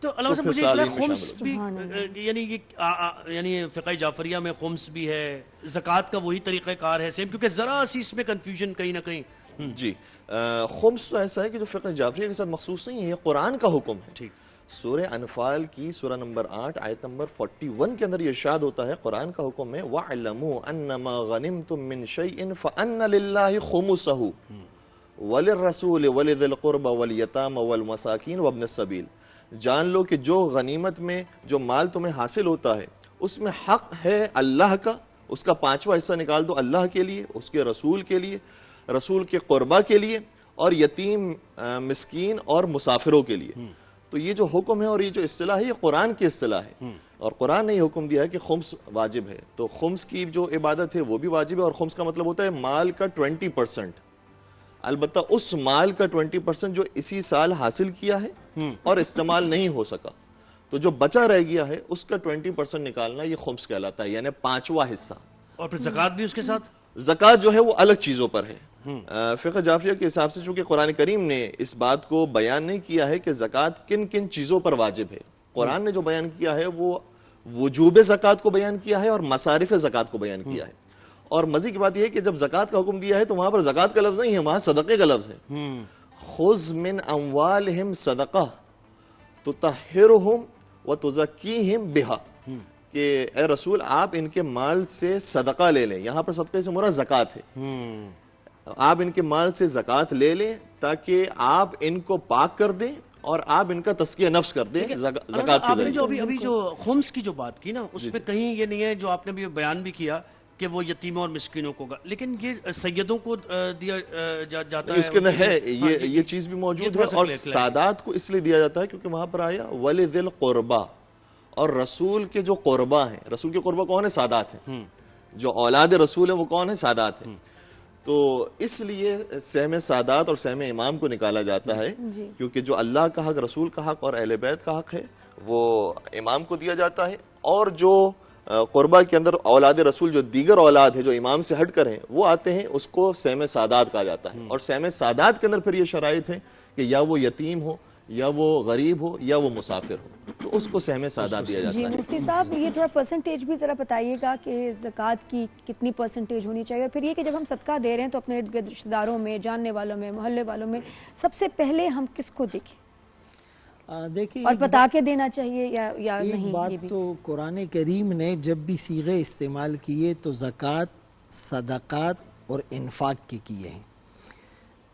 تو علامہ صاحب مجھے خمس بھی یعنی فقہ جعفریہ میں خمس بھی ہے، زکوٰۃ کا وہی طریقہ کار ہے سیم، کیونکہ ذرا سی اس میں کنفیوژن کہیں نہ کہیں. جی خمس تو ایسا ہے کہ جو فقہ جعفریہ کے ساتھ مخصوص نہیں ہے، یہ قرآن کا حکم ہے. ٹھیک. سورہ انفال کی سورہ نمبر 8 آیت نمبر 41 کے اندر یہ ارشاد ہوتا ہے، قرآن کا حکم ہے وَاعْلَمُوا أَنَّمَا غَنِمْتُم مِّن شَيْءٍ فَأَنَّ لِلَّهِ خُمُسَهُ وَلِلرَّسُولِ وَلِذِي الْقُرْبَى وَالْيَتَامَى وَالْمَسَاكِينِ وَابْنِ السَّبِيلِ. جان لو کہ جو غنیمت میں جو مال تمہیں حاصل ہوتا ہے اس میں حق ہے اللہ کا، اس کا 5واں حصہ نکال دو اللہ کے لیے، اس کے رسول کے لیے، رسول کے قربا کے لیے، اور یتیم مسکین اور مسافروں کے لیے. تو یہ جو حکم ہے اور یہ جو اصطلاح ہے یہ قرآن کی اصطلاح ہے، اور قرآن نے یہ حکم دیا ہے کہ خمس واجب ہے. تو خمس کی جو عبادت ہے وہ بھی واجب ہے، اور خمس کا مطلب ہوتا ہے مال کا 20%. البتہ اس مال کا 20% جو اسی سال حاصل کیا ہے اور استعمال نہیں ہو سکا، تو جو بچا رہ گیا ہے اس کا 20% نکالنا یہ خمس کہلاتا ہے، یعنی 5واں حصہ. اور پھر زکوٰۃ بھی اس کے ساتھ؟ زکوٰۃ جو ہے وہ الگ چیزوں پر ہے. فقہ جعفریہ کے حساب سے چونکہ قرآن کریم نے اس بات کو بیان نہیں کیا ہے کہ زکوٰۃ کن کن چیزوں پر واجب ہے، قرآن نے جو بیان کیا ہے وہ وجوب زکوٰۃ کو بیان کیا ہے اور مصارف زکوٰۃ کو بیان کیا ہے. اور مزے کی بات یہ ہے کہ جب زکوٰۃ کا حکم دیا ہے تو وہاں پر زکوٰۃ کا لفظ نہیں ہے، وہاں صدقے کا لفظ ہے. خذ من اموالہم صدقہ تطہرہم وتزکیہم بہا، کہ اے رسول آپ ان کے مال سے صدقہ لے لیں. یہاں پر صدقے سے مراد زکوٰۃ ہے. آپ ان کے مال سے زکوٰۃ لے لیں تاکہ آپ ان کو پاک کر دیں اور آپ ان کا تزکیہ نفس کر دیں زکوٰۃ کے ذریعے. جو ابھی جو خمس کی جو بات کی نا اس پہ کہیں یہ نہیں ہے جو آپ نے بھی بیان بھی کیا کہ وہ یتیموں اور مسکینوں کو، لیکن یہ سیدوں کو دیا جاتا ہے. اس کے اندر ہے یہ چیز بھی موجود ہے، اور سادات کو اس لیے دیا جاتا ہے کیونکہ وہاں پر آیا وَلِذِي الْقُرْبَى، اور رسول کے جو قربا ہیں، رسول کے قربا کون ہے؟ سادات ہیں. جو اولاد رسول ہے وہ کون ہے؟ سادات ہیں. تو اس لیے سہم سادات اور سہم امام کو نکالا جاتا ہے، کیونکہ جو اللہ کا حق، رسول کا حق اور اہل بیت کا حق ہے وہ امام کو دیا جاتا ہے، اور جو قربہ کے اندر اولاد رسول جو دیگر اولاد ہے جو امام سے ہٹ کر ہیں وہ آتے ہیں، اس کو سہم سادات کہا جاتا ہے. اور سہم سادات کے اندر پھر یہ شرائط ہے کہ یا وہ یتیم ہو، یا وہ غریب ہو، یا وہ مسافر ہو، تو اس کو سہم سادات دیا جاتا ہے. جی مفتی صاحب یہ تھوڑا پرسنٹیج بھی ذرا بتائیے گا کہ زکوٰۃ کی کتنی پرسنٹیج ہونی چاہیے، پھر یہ کہ جب ہم صدقہ دے رہے ہیں تو اپنے رشتہ داروں میں، جاننے والوں میں، محلے والوں میں سب سے پہلے ہم کس کو دیکھیں دیکھیں اور بتا کے دینا چاہیے یا نہیں؟ ایک بات تو قرآن کریم نے جب بھی صیغے استعمال کیے تو زکوٰۃ، صدقات اور انفاق کے کیے ہیں.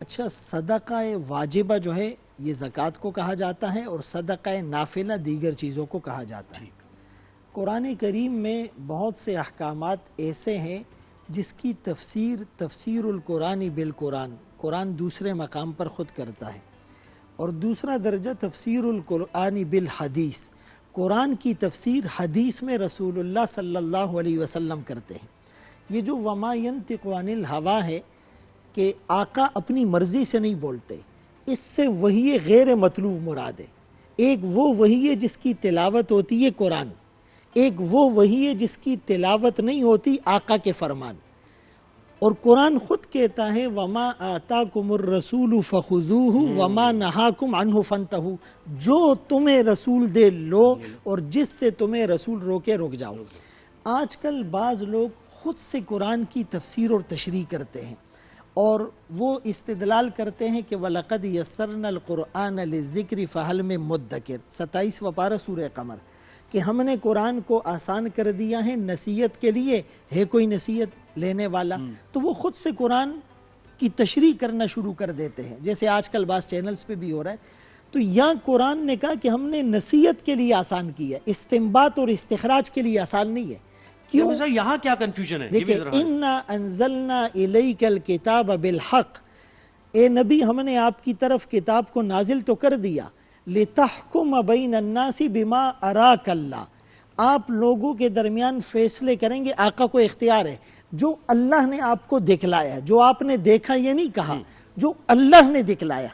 اچھا، صدقہ واجبہ جو ہے یہ زکوٰۃ کو کہا جاتا ہے، اور صدقہ نافلہ دیگر چیزوں کو کہا جاتا ہے. قرآن کریم میں بہت سے احکامات ایسے ہیں جس کی تفسیر القرآن بالقرآن، قرآن دوسرے مقام پر خود کرتا ہے، اور دوسرا درجہ تفسیر القرآن بالحدیث، قرآن کی تفسیر حدیث میں رسول اللہ صلی اللہ علیہ وسلم کرتے ہیں. یہ جو وما ینطق عن الہوا ہے کہ آقا اپنی مرضی سے نہیں بولتے، اس سے وحی غیر مطلوب مراد ہے. ایک وہ وحی ہے جس کی تلاوت ہوتی ہے قرآن، ایک وہ وحی ہے جس کی تلاوت نہیں ہوتی آقا کے فرمان. اور قرآن خود کہتا ہے وَمَا آتَاكُمُ الرَّسُولُ فَخُذُوهُ وَمَا نَهَاكُمْ عَنْهُ فَانْتَهُوا، جو تمہیں رسول دے لو اور جس سے تمہیں رسول روکے رک جاؤ. آج کل بعض لوگ خود سے قرآن کی تفسیر اور تشریح کرتے ہیں، اور وہ استدلال کرتے ہیں کہ وَلَقَدْ يَسَّرْنَا الْقُرْآنَ لِلذِّكْرِ فَهَلْ مِن مُدَّكِرٍ، 27واں پارہ سورہ قمر، کہ ہم نے قرآن کو آسان کر دیا ہے نصیحت کے لیے، ہے کوئی نصیحت لینے والا؟ تو وہ خود سے قرآن کی تشریح کرنا شروع کر دیتے ہیں، جیسے آج کل بعض چینلز پہ بھی ہو رہا ہے. تو یہاں قرآن نے کہا کہ ہم نے نصیحت کے لیے آسان کیا، استنباط اور استخراج کے لیے آسان نہیں ہے. کیوں؟ یہاں کیا کنفیوژن ہے؟ دیکھیں اِنَّا أَنزَلْنَا إِلَيْكَ الْكِتَابَ بِالْحَقِّ، اے نبی ہم نے آپ کی طرف کتاب کو نازل تو کر دیا، لِتَحْكُمَ بَيْنَ النَّاسِ بِمَا أَرَاكَ اللَّهُ، آپ لوگوں کے درمیان فیصلے کریں گے. آقا کو اختیار ہے، جو اللہ نے آپ کو دکھلایا، جو آپ نے دیکھا یہ نہیں کہا، جو اللہ نے دکھلایا.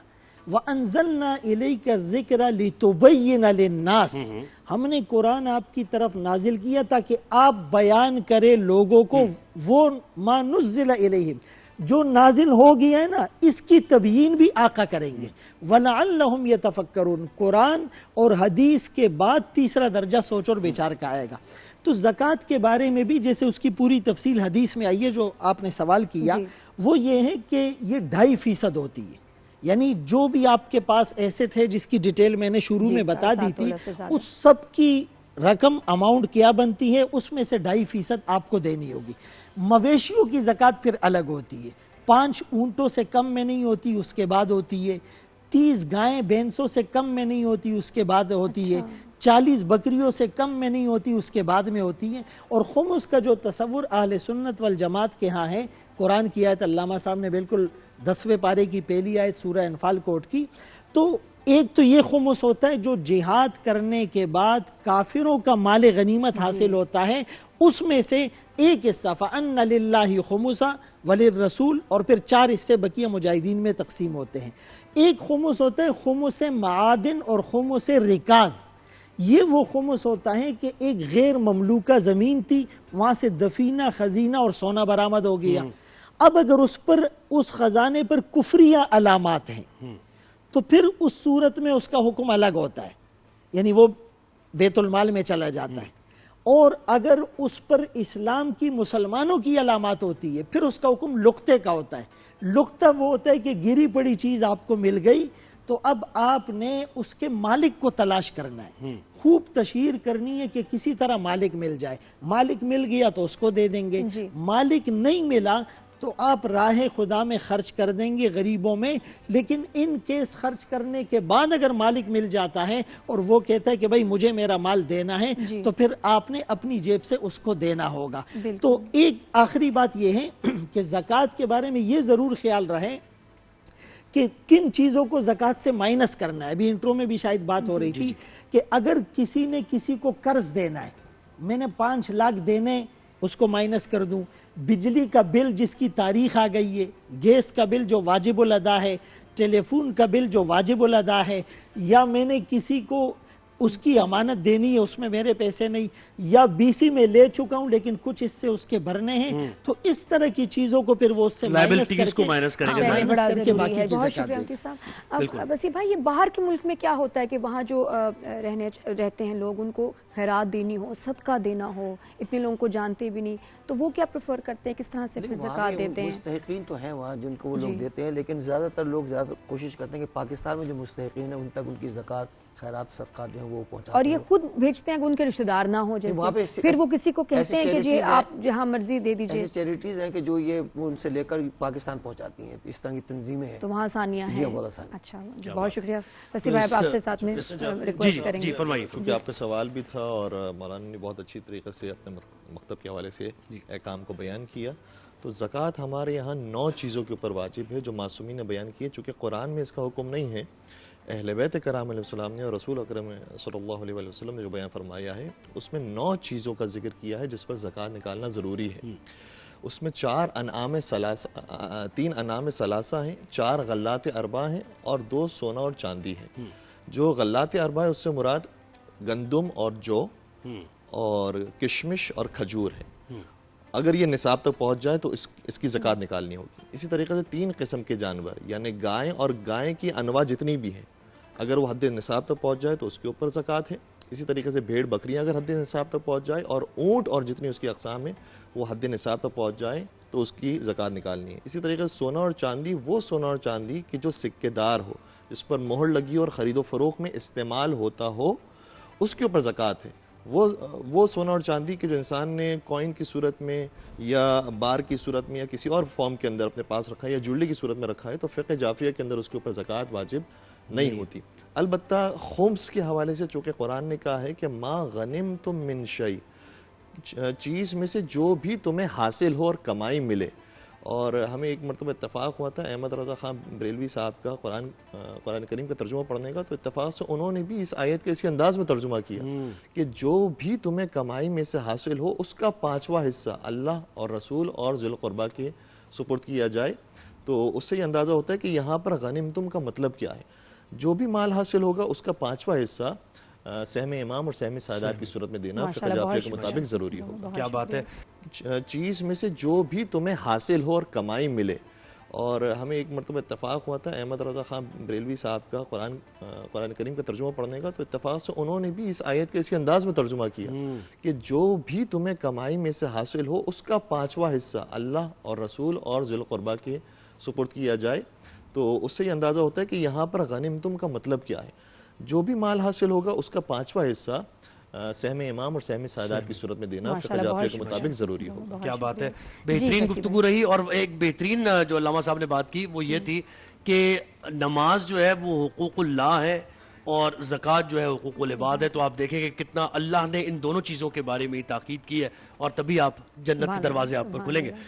وَأَنزَلْنَا إِلَيْكَ الذِّكْرَ لِتُبَيِّنَ لِلنَّاسِ، ہم نے قرآن آپ کی طرف نازل کیا تاکہ آپ بیان کرے لوگوں کو وہ ما نزل الیہم، جو نازل ہو گیا ہے نا اس کی تبیین بھی آقا کریں گے. وَلَعَلَّهُمْ يَتَفَكَّرُونَ. قرآن اور حدیث کے بعد تیسرا درجہ سوچ اور بچار کا آئے گا. تو زکوٰۃ کے بارے میں بھی جیسے اس کی پوری تفصیل حدیث میں آئی ہے جو آپ نے سوال کیا وہ یہ ہے کہ یہ 2.5% ہوتی ہے. یعنی جو بھی آپ کے پاس ایسٹ ہے جس کی ڈیٹیل میں نے شروع میں بتا دی تھی اس سب کی رقم اماؤنٹ کیا بنتی ہے اس میں سے 2.5% آپ کو دینی ہوگی. مویشیوں کی زکوٰۃ پھر الگ ہوتی ہے. 5 اونٹوں سے کم میں نہیں ہوتی اس کے بعد ہوتی ہے. 30 گائیں بھینسوں سے کم میں نہیں ہوتی اس کے بعد ہوتی ہے. 40 بکریوں سے کم میں نہیں ہوتی اس کے بعد میں ہوتی ہے. اور خمس کا جو تصور اہل سنت والجماعت کے ہاں ہے قرآن کی آیت علامہ صاحب نے بالکل 10ویں پارے کی پہلی آیت سورہ انفال کوٹ کی. تو ایک تو یہ خمس ہوتا ہے جو جہاد کرنے کے بعد کافروں کا مال غنیمت حاصل ہوتا ہے اس میں سے ایک حصہ فَأَنَّ لِلَّهِ خُمُسًا وَلِلرَّسُولِ اور پھر 4 حصے بقیہ مجاہدین میں تقسیم ہوتے ہیں. ایک خمس ہوتا ہے خمس معادن اور خمس رکاز. یہ وہ خمس ہوتا ہے کہ ایک غیر مملوکہ زمین تھی وہاں سے دفینہ خزینہ اور سونا برآمد ہو گیا. اب اگر اس خزانے پر کفریہ علامات ہیں تو پھر اس صورت میں اس کا حکم الگ ہوتا ہے یعنی وہ بیت المال میں چلا جاتا ہے. اور اگر اس پر اسلام کی مسلمانوں کی علامات ہوتی ہے پھر اس کا حکم لقطے کا ہوتا ہے. لقطہ وہ ہوتا ہے کہ گری پڑی چیز آپ کو مل گئی تو اب آپ نے اس کے مالک کو تلاش کرنا ہے. خوب تشہیر کرنی ہے کہ کسی طرح مالک مل جائے. مالک مل گیا تو اس کو دے دیں گے. مالک نہیں ملا تو آپ راہ خدا میں خرچ کر دیں گے غریبوں میں. لیکن ان کیس خرچ کرنے کے بعد اگر مالک مل جاتا ہے اور وہ کہتا ہے کہ بھائی مجھے میرا مال دینا ہے تو پھر آپ نے اپنی جیب سے اس کو دینا ہوگا. تو ایک آخری بات یہ ہے کہ زکوٰۃ کے بارے میں یہ ضرور خیال رہے کہ کن چیزوں کو زکوٰۃ سے مائنس کرنا ہے. ابھی انٹرو میں بھی شاید بات ہو رہی تھی کہ اگر کسی نے کسی کو قرض دینا ہے میں نے 5 لاکھ دینے اس کو مائنس کر دوں. بجلی کا بل جس کی تاریخ آ گئی ہے, گیس کا بل جو واجب الادا ہے, ٹیلی فون کا بل جو واجب الادا ہے, یا میں نے کسی کو اس کی امانت دینی ہے اس میں میرے پیسے نہیں, یا BC میں لے چکا ہوں لیکن کچھ اس سے اس کے بھرنے ہیں, تو اس طرح کی چیزوں کو پھر وہ اس سے مائنس کر کے باقی کی بہت زکات شکریہ صاحب. اب وسیم بھائی یہ باہر کے ملک میں کیا ہوتا ہے کہ وہاں جو رہتے ہیں لوگ ان کو خیرات دینی ہو, صدقہ دینا ہو, اتنے لوگوں کو جانتے بھی نہیں, تو وہ کیا پریفر کرتے ہیں, کس طرح سے پھر زکات دیتے ہیں؟ مستحقین تو ہیں وہاں جن کو وہ لوگ دیتے ہیں, لیکن زیادہ تر لوگ زیادہ کوشش کرتے ہیں کہ پاکستان میں جو مستحقین ہیں ان تک ان کی زکات خیرات صدقات جو ہیں وہ پہنچاتے ہیں. اور یہ خود بھیجتے ہیں کہ ان کے رشتہ دار نہ ہو جیسے, پھر وہ کسی کو کہتے ہیں کہ جی آپ جہاں مرضی دے دیجئے. ایسی چیریٹیز ہیں کہ جو یہ ان سے لے کر پاکستان پہنچاتی ہیں, اس طرح کی تنظیمیں ہیں, تو وہاں آسانیاں ہیں. جی بہت آسان. اچھا بہت شکریہ وسیم بھائی, آپ سے ساتھ میں ریکویسٹ کریں گے. کیونکہ آپ کا سوال بھی تھا اور مولانا نے بہت اچھی طریقے سے اپنے مکتب کے حوالے سے احکام کو بیان کیا. تو زکوٰۃ ہمارے یہاں 9 چیزوں کے اوپر واجب ہے جو معصومین نے بیان کی ہے. چونکہ قرآن میں اس کا حکم نہیں ہے, اہل بیت کرام علیہ السلام نے اور رسول اکرم صلی اللہ علیہ وسلم نے جو بیان فرمایا ہے اس میں 9 چیزوں کا ذکر کیا ہے جس پر زکوٰۃ نکالنا ضروری ہے. اس میں 3 انعام ثلاثہ ہیں, 4 غلات اربع ہیں اور 2 سونا اور چاندی ہے. جو غلات اربع ہے اس سے مراد گندم اور جو اور کشمش اور کھجور ہے. اگر یہ نصاب تک پہنچ جائے تو اس کی زکوٰۃ نکالنی ہوگی. اسی طریقے سے 3 قسم کے جانور یعنی گائیں اور گائیں کی انواع جتنی بھی ہیں اگر وہ حد نصاب تک پہنچ جائے تو اس کے اوپر زکوٰۃ ہے. اسی طریقے سے بھیڑ بکریاں اگر حد نصاب تک پہنچ جائے اور اونٹ اور جتنی اس کی اقسام ہیں وہ حد نصاب تک پہنچ جائے تو اس کی زکوٰۃ نکالنی ہے. اسی طریقے سے سونا اور چاندی, وہ سونا اور چاندی کی جو سکے دار ہو, جس پر مہر لگی اور خرید و فروخت میں استعمال ہوتا ہو, اس کے اوپر زکوٰۃ ہے. وہ سونا اور چاندی کے جو انسان نے کوئن کی صورت میں یا بار کی صورت میں یا کسی اور فارم کے اندر اپنے پاس رکھا ہے یا جولی کی صورت میں رکھا ہے تو فقہ جعفریہ کے اندر اس کے اوپر زکوٰۃ واجب نہیں ہوتی. البتہ خمس کے حوالے سے چونکہ قرآن نے کہا ہے کہ ما غنمتم من شیء, چیز میں سے جو بھی تمہیں حاصل ہو اور کمائی ملے. اور ہمیں ایک مرتبہ اتفاق ہوا تھا احمد رضا خان بریلوی صاحب کا قرآن کریم کا ترجمہ پڑھنے کا, تو اتفاق سے انہوں نے بھی اس آیت کے اسی انداز میں ترجمہ کیا کہ جو بھی تمہیں کمائی میں سے حاصل ہو اس کا 5واں حصہ اللہ اور رسول اور ذی القربہ کے سپرد کیا جائے. تو اس سے یہ اندازہ ہوتا ہے کہ یہاں پر غنیمتم کا مطلب کیا ہے. جو بھی مال حاصل ہوگا اس کا 5واں حصہ سہم امام اور سہم سعادات کی صورت میں دینا فقہ ماشاءاللہ، جعفری بہت کے مطابق ضروری ہو. کیا بات ہے. چیز میں سے جو بھی تمہیں حاصل ہو اور کمائی ملے. اور ہمیں ایک مرتبہ اتفاق ہوا تھا احمد رضا خان بریلوی صاحب کا قرآن کریم کا ترجمہ پڑھنے کا, تو اتفاق سے انہوں نے بھی اس آیت کے اسی انداز میں ترجمہ کیا کہ جو بھی تمہیں کمائی میں سے حاصل ہو اس کا 5واں حصہ اللہ اور رسول اور ذی القربہ کے سپرد کیا جائے. تو اس سے یہ اندازہ ہوتا ہے کہ یہاں پر غنیمتم کا مطلب کیا ہے. جو بھی مال حاصل ہوگا اس کا 5واں حصہ سہم امام اور سہم سعادات کی صورت میں دینا فقہ جعفری کے مطابق ضروری ہو. کیا بات ہے. بہترین گفتگو رہی. اور ایک بہترین جو علامہ صاحب نے بات کی وہ یہ تھی کہ نماز جو ہے وہ حقوق اللہ ہے اور زکوٰۃ جو ہے حقوق العباد ہے. تو آپ دیکھیں کہ کتنا اللہ نے ان دونوں چیزوں کے بارے میں تاکید کی ہے, اور تبھی آپ جنت کے دروازے آپ پر کھلیں گے.